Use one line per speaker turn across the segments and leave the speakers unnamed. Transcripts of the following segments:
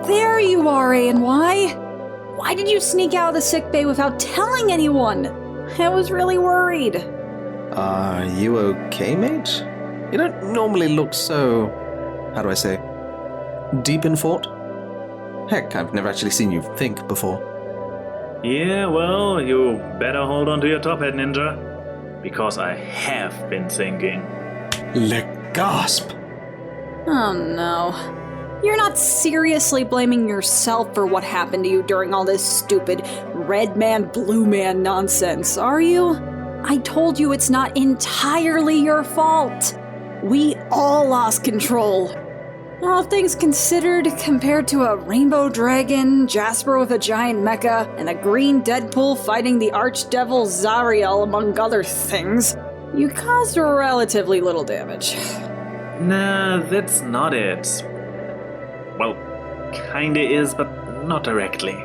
There you are, A&Y! Why did you sneak out of the sickbay without telling anyone? I was really worried.
Are you okay, mate? You don't normally look so... how do I say? Deep in thought? Heck, I've never actually seen you think before.
Yeah, well, you better hold on to your top hat, Ninja. Because I have been thinking.
Le gasp!
Oh no. You're not seriously blaming yourself for what happened to you during all this stupid red man, blue man nonsense, are you? I told you it's not entirely your fault. We all lost control. All things considered, compared to a rainbow dragon, Jasper with a giant mecha, and a green Deadpool fighting the archdevil Zariel, among other things, you caused relatively little damage.
Nah, that's not it. Well, kinda is, but not directly.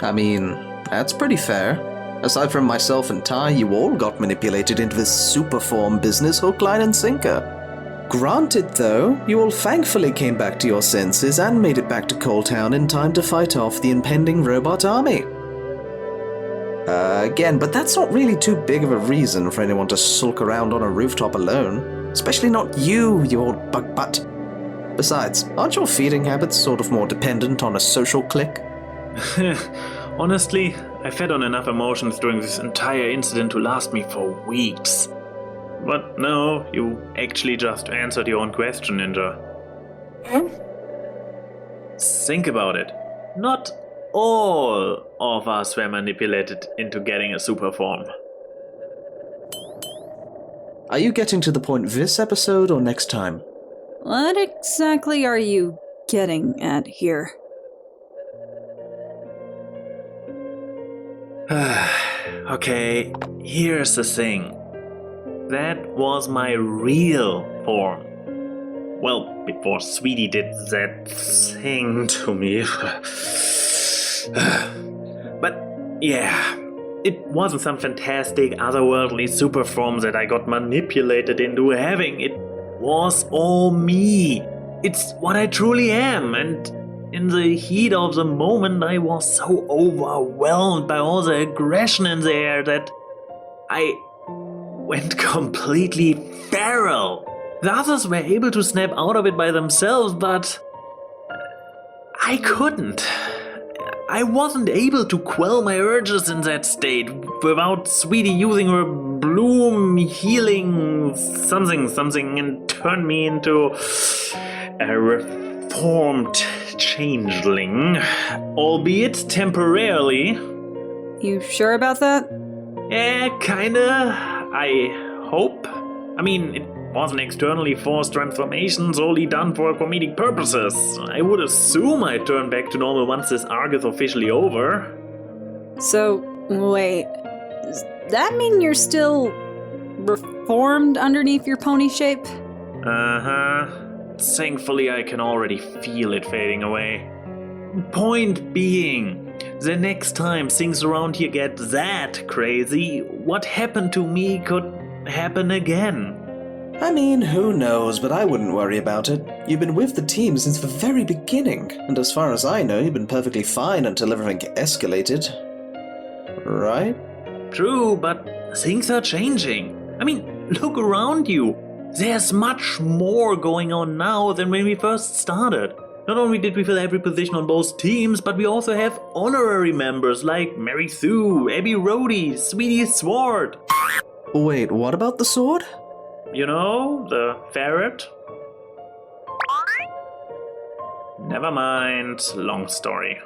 I mean, that's pretty fair. Aside from myself and Ty, you all got manipulated into this super form business hook, line, and sinker. Granted, though, you all thankfully came back to your senses and made it back to Coal Town in time to fight off the impending robot army. Again, but that's not really too big of a reason for anyone to sulk around on a rooftop alone. Especially not you, you old bug butt. Besides, aren't your feeding habits sort of more dependent on a social clique?
Honestly, I fed on enough emotions during this entire incident to last me for weeks. But no, you actually just answered your own question, Ninja. Think about it. Not all of us were manipulated into getting a super form.
Are you getting to the point this episode or next time?
What exactly are you getting at here?
Okay, here's the thing. That was my real form. Well, before Sweetie did that thing to me. But yeah, it wasn't some fantastic otherworldly super form that I got manipulated into having. It was all me. It's what I truly am, and in the heat of the moment I was so overwhelmed by all the aggression in the air that I went completely feral. The others were able to snap out of it by themselves, but I couldn't. I wasn't able to quell my urges in that state without Sweetie using her bloom healing something and turn me into a reformed changeling, albeit temporarily.
You sure about that?
Yeah, kinda. I hope. I mean, it was an externally forced transformation solely done for comedic purposes. I would assume I'd turn back to normal once this arc is officially over.
So, wait. Does that mean you're still reformed underneath your pony shape?
Uh-huh. Thankfully, I can already feel it fading away. Point being, the next time things around here get that crazy, what happened to me could happen again.
I mean, who knows, but I wouldn't worry about it. You've been with the team since the very beginning, and as far as I know, you've been perfectly fine until everything escalated. Right?
True, but things are changing. I mean, look around you. There's much more going on now than when we first started. Not only did we fill every position on both teams, but we also have honorary members like Mary Sue, Abby Rhodey, Sweetie Sword.
Wait, what about the sword?
You know, the ferret? Never mind, long story.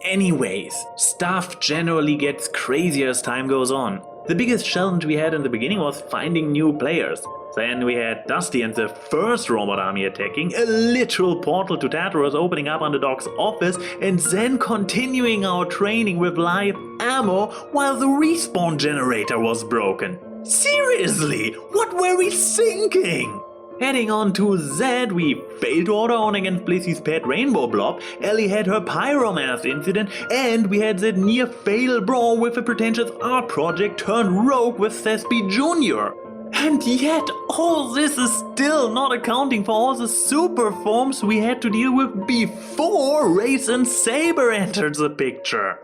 Anyways, stuff generally gets crazier as time goes on. The biggest challenge we had in the beginning was finding new players. Then we had Dusty and the first robot army attacking, a literal portal to Tartarus opening up on the Doc's office, and then continuing our training with live ammo while the respawn generator was broken. Seriously, what were we thinking? Heading on to Z, we failed to order on against Blissey's pet Rainbow Blob, Ellie had her Pyromass incident, and we had that near fail brawl with a pretentious art project turned rogue with Thesby Jr. And yet, all this is still not accounting for all the super forms we had to deal with before Race and Saber entered the picture.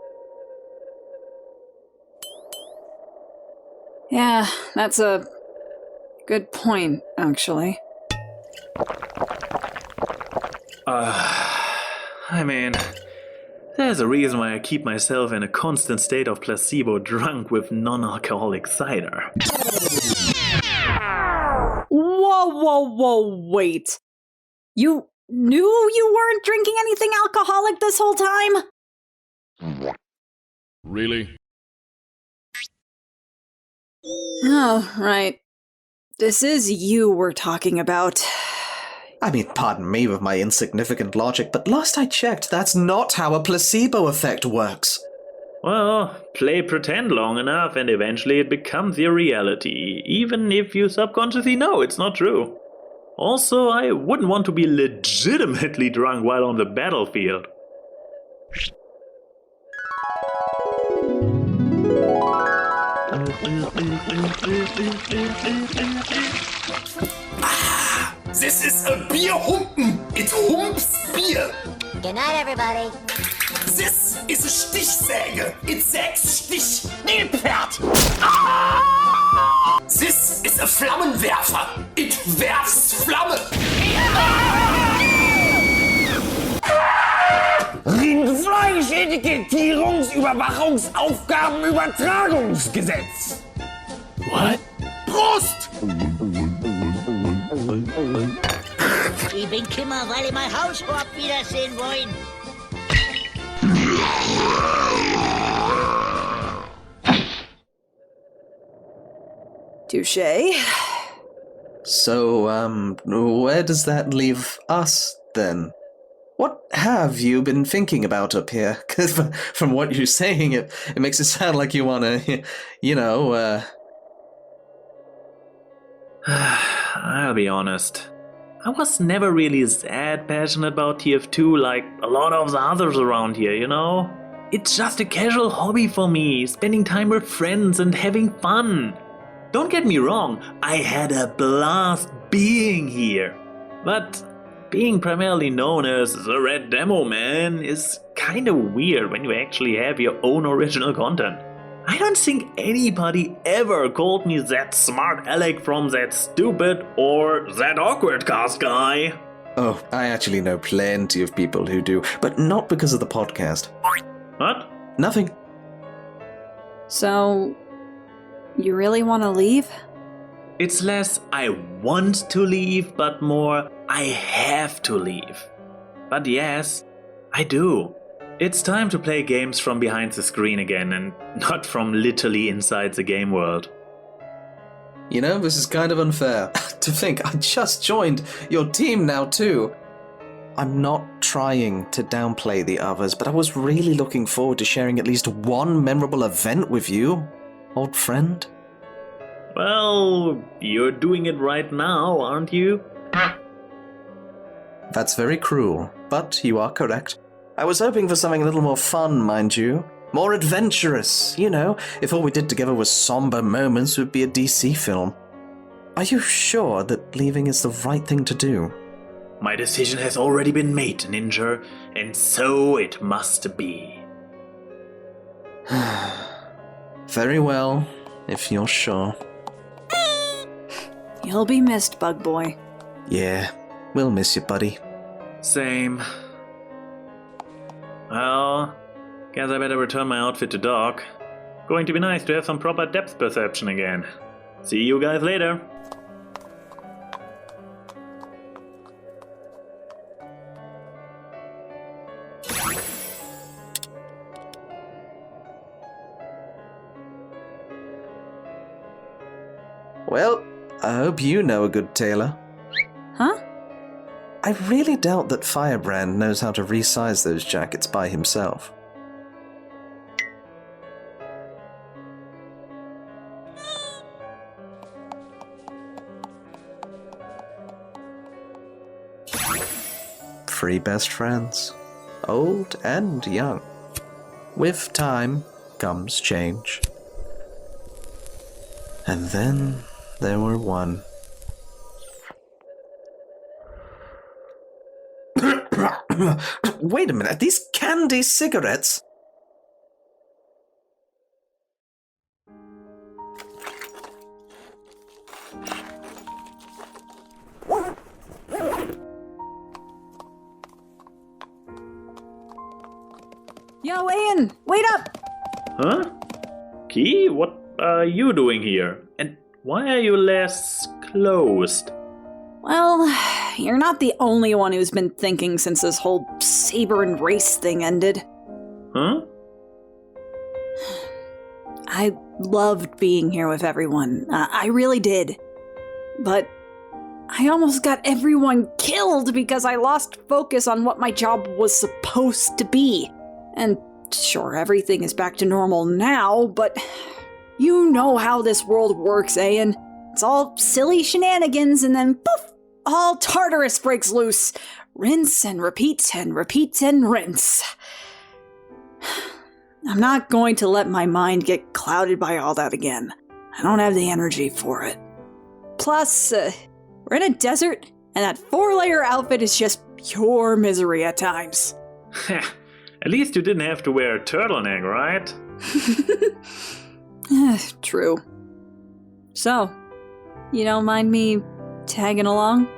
Yeah, that's a good point, actually.
I mean, there's a reason why I keep myself in a constant state of placebo drunk with non-alcoholic cider.
Whoa, wait. You knew you weren't drinking anything alcoholic this whole time?
Really?
Oh, right. This is you we're talking about.
I mean, pardon me with my insignificant logic, but last I checked, that's not how a placebo effect works.
Well, play pretend long enough and eventually it becomes your reality, even if you subconsciously know it's not true. Also, I wouldn't want to be legitimately drunk while on the battlefield.
This is a beer humpen. It humps beer.
Good night, everybody.
This is a Stichsäge. It sägs Stich. Nilpferd. This is a Flammenwerfer. It werfs Flamme.
Rindfleisch-Etikettierungs-Überwachungsaufgabenübertragungsgesetz.
What?
Prost!
Ich bin Kimmer, weil ihr mein Haus vorab wiedersehen wollen.
Touché.
So, where does that leave us, then? What have you been thinking about up here? Because from what you're saying, it makes it sound like you want to,
I'll be honest. I was never really that passionate about TF2 like a lot of the others around here, you know? It's just a casual hobby for me, spending time with friends and having fun. Don't get me wrong, I had a blast being here. But being primarily known as the Red Demo Man is kinda weird when you actually have your own original content. I don't think anybody ever called me that smart Alec from that stupid or that awkward cast guy.
Oh, I actually know plenty of people who do, but not because of the podcast.
What?
Nothing.
So, you really want to leave?
It's less I want to leave, but more I have to leave. But yes, I do. It's time to play games from behind the screen again and not from literally inside the game world.
You know, this is kind of unfair. To think I just joined your team now too. I'm not trying to downplay the others, but I was really looking forward to sharing at least one memorable event with you, old friend.
Well, you're doing it right now, aren't you?
That's very cruel, but you are correct. I was hoping for something a little more fun, mind you. More adventurous, you know, if all we did together was somber moments, it would be a DC film. Are you sure that leaving is the right thing to do?
My decision has already been made, Ninja, and so it must be.
Very well, if you're sure.
You'll be missed, Bug Boy.
Yeah, we'll miss you, buddy.
Same. Well, guess I better return my outfit to Doc. Going to be nice to have some proper depth perception again. See you guys later.
Well, I hope you know a good tailor.
Huh?
I really doubt that Firebrand knows how to resize those jackets by himself. carefree best friends, old and young. With time comes change. And then there were one. Wait a minute, these candy cigarettes?
Yo, Ian, wait up!
Huh? Key, what are you doing here? And why are you less closed?
Well, you're not the only one who's been thinking since this whole saber and race thing ended.
Huh?
I loved being here with everyone. I really did. But I almost got everyone killed because I lost focus on what my job was supposed to be. And sure, everything is back to normal now, but you know how this world works, Ian. It's all silly shenanigans, and then poof, all Tartarus breaks loose. Rinse and repeat and repeat and rinse. I'm not going to let my mind get clouded by all that again. I don't have the energy for it. Plus, we're in a desert, and that 4-layer outfit is just pure misery at times.
At least you didn't have to wear a turtleneck, right?
True. So, you don't mind me tagging along?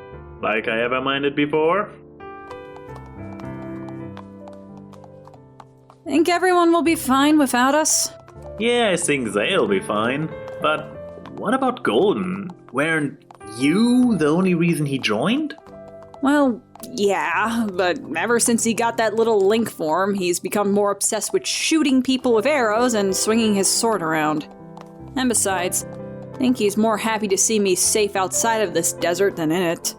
Like I ever minded before?
Think everyone will be fine without us?
Yeah, I think they'll be fine. But what about Golden? Weren't you the only reason he joined?
Well, yeah, but ever since he got that little link form, he's become more obsessed with shooting people with arrows and swinging his sword around. And besides, I think he's more happy to see me safe outside of this desert than in it.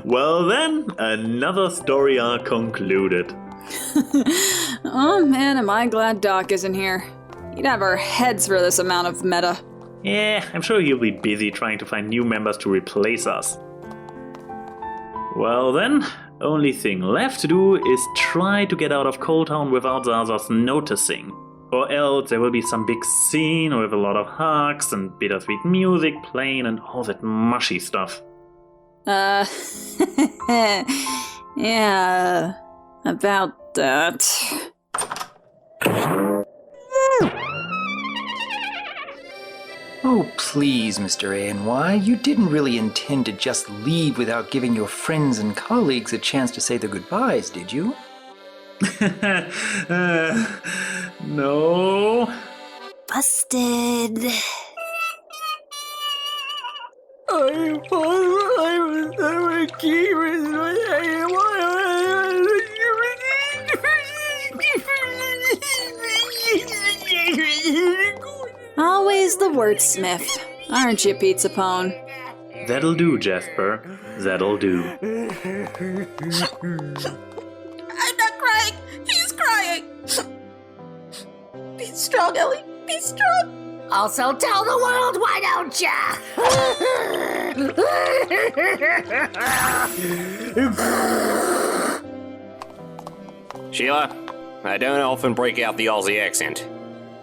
Well then, another story arc concluded.
Oh man, am I glad Doc isn't here. He'd have our heads for this amount of meta.
Yeah, I'm sure he'll be busy trying to find new members to replace us. Well then, only thing left to do is try to get out of Cold Town without the others noticing. Or else there will be some big scene with a lot of hugs and bittersweet music playing and all that mushy stuff.
Yeah, about that.
Oh, please, Mr. A&Y, you didn't really intend to just leave without giving your friends and colleagues a chance to say their goodbyes, did you?
No.
Busted. Always the wordsmith, aren't you, Pizza Pone?
That'll do, Jasper. That'll do.
I'm not crying. He's crying. Be strong, Ellie. Be strong.
Also tell the world, why don't ya?
Sheila, I don't often break out the Aussie accent,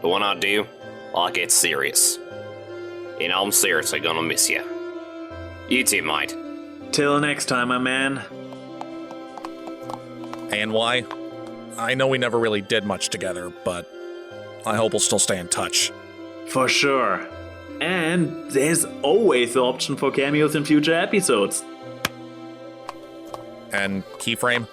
but when I do, I get serious. And I'm seriously gonna miss you. You too, mate.
Till next time, my man.
And why? I know we never really did much together, but I hope we'll still stay in touch.
For sure. And there's always the option for cameos in future episodes.
And Keyframe?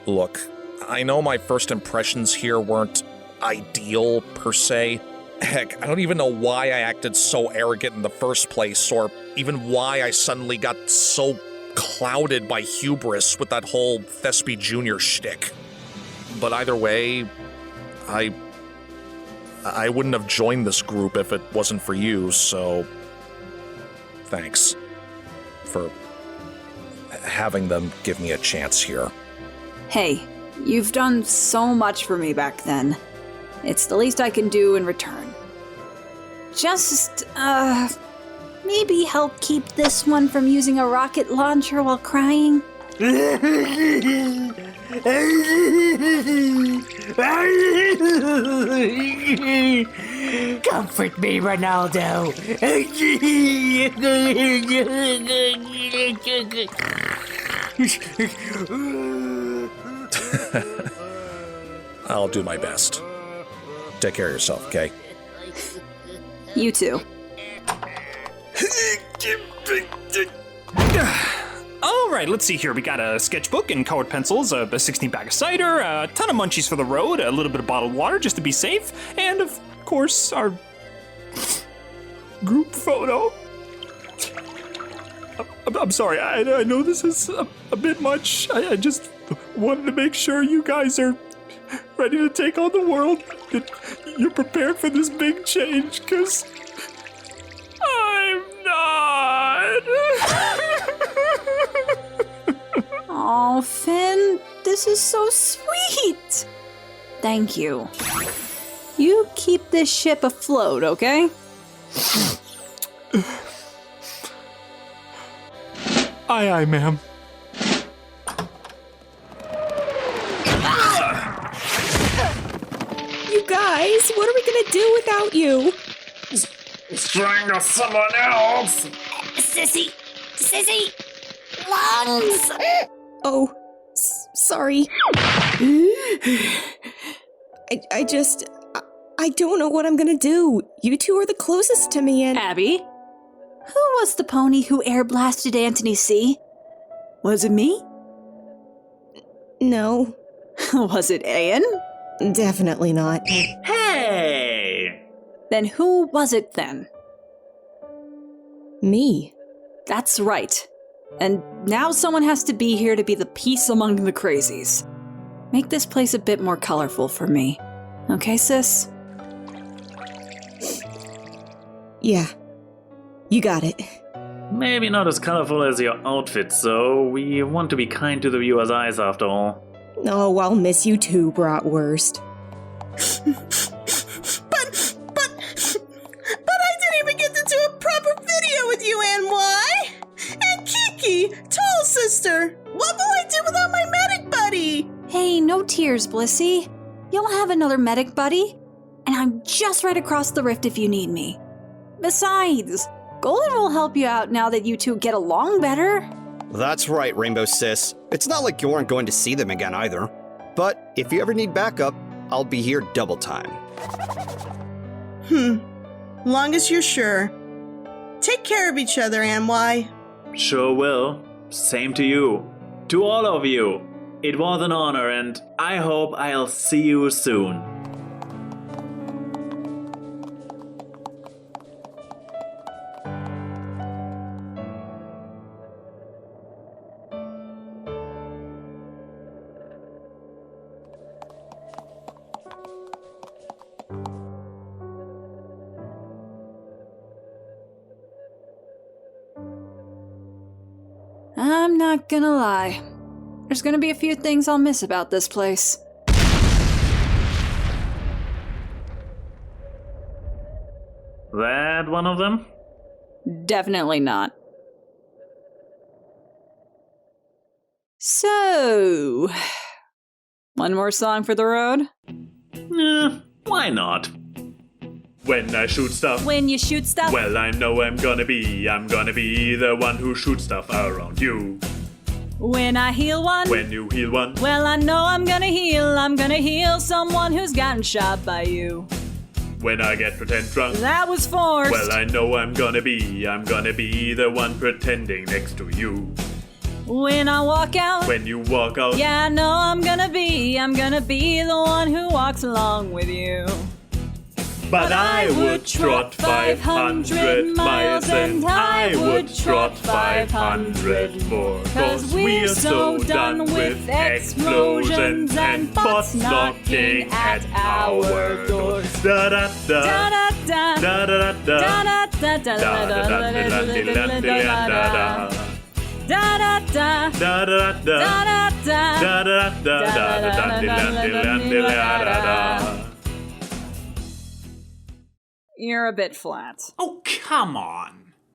Look, I know my first impressions here weren't ideal, per se. Heck, I don't even know why I acted so arrogant in the first place, or even why I suddenly got so clouded by hubris with that whole Thespy Jr. shtick. But either way, I wouldn't have joined this group if it wasn't for you, so thanks for having them give me a chance here.
Hey, you've done so much for me back then. It's the least I can do in return. Just, Maybe help keep this one from using a rocket launcher while crying?
Comfort me, Ronaldo.
I'll do my best. Take care of yourself, okay?
You too.
All right, let's see here. We got a sketchbook and colored pencils, a 16-pack of cider, a ton of munchies for the road, a little bit of bottled water just to be safe, and of course, our group photo. I'm sorry, I know this is a bit much. I just wanted to make sure you guys are ready to take on the world, that you're prepared for this big change, because I'm not.
Aw, Finn, this is so sweet. Thank you. You keep this ship afloat, okay?
Aye, ma'am.
You guys, what are we gonna do without you?
Strangle someone else!
Sissy! Sissy! Lungs!
Oh, sorry. I don't know what I'm gonna do. You two are the closest to me, and
Abby, who was the pony who air blasted Anthony C? Was it me?
no,
Was it Ian?
definitely not.
Hey!
Then who was it then?
Me.
That's right. And now someone has to be here to be the peace among the crazies. Make this place a bit more colorful for me. Okay, sis?
Yeah, you got it.
Maybe not as colorful as your outfit, so we want to be kind to the viewer's eyes after all.
Oh, I'll miss you too, Bratwurst.
But I didn't even get to do a proper video with you, NY! And Kiki, tall sister! What will I do without my medic buddy?
Hey, no tears, Blissey. You'll have another medic buddy, and I'm just right across the rift if you need me. Besides, Golden will help you out now that you two get along better.
That's right, Rainbow Sis. It's not like you aren't going to see them again either. But if you ever need backup, I'll be here double time.
Long as you're sure. Take care of each other, NY.
Sure will. Same to you. To all of you. It was an honor, and I hope I'll see you soon.
I'm not gonna lie. There's gonna be a few things I'll miss about this place.
That one of them?
Definitely not. So, one more song for the road?
Why not? When I shoot stuff.
When you shoot stuff?
Well, I know I'm gonna be the one who shoots stuff around you.
When I heal one?
When you heal one.
Well, I know I'm gonna heal someone who's gotten shot by you.
When I get pretend drunk.
That was forced.
Well, I know I'm gonna be the one pretending next to you.
When I walk out.
When you walk out.
Yeah, I know I'm gonna be the one who walks along with you.
But I would trot 500 miles and I would trot 500 more. 'Cause we're so done with explosions and bots knocking at our doors. Da da da da da da da da da da da da da.
You're a bit flat.
Oh, come on.